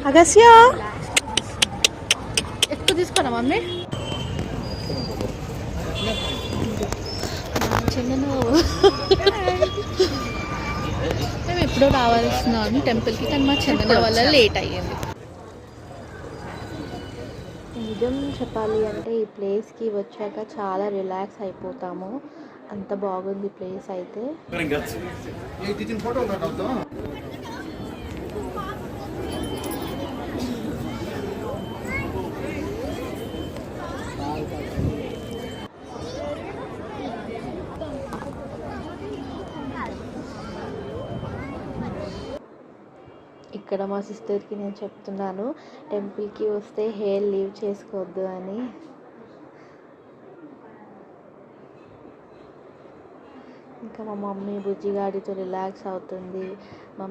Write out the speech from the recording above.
అగస్య ఎక్కువ తీసుకున్నా మమ్మీ చిన్నను మేము ఎప్పుడో రావాల్సిన టెంపుల్కి కానీ మా చందన వల్ల లేట్ అయ్యింది. నిజం చెప్పాలి అంటే ఈ ప్లేస్కి వచ్చాక చాలా రిలాక్స్ అయిపోతాము. అంత బాగుంది ప్లేస్ అయితే. ఇక్కడ మా సిస్టర్కి నేను చెప్తున్నాను, టెంపుల్కి వస్తే హెయిర్ లీవ్ చేసుకోవద్దు అని. ఇంకా మా మమ్మీ బుజ్జిగాడితో రిలాక్స్ అవుతుంది. మా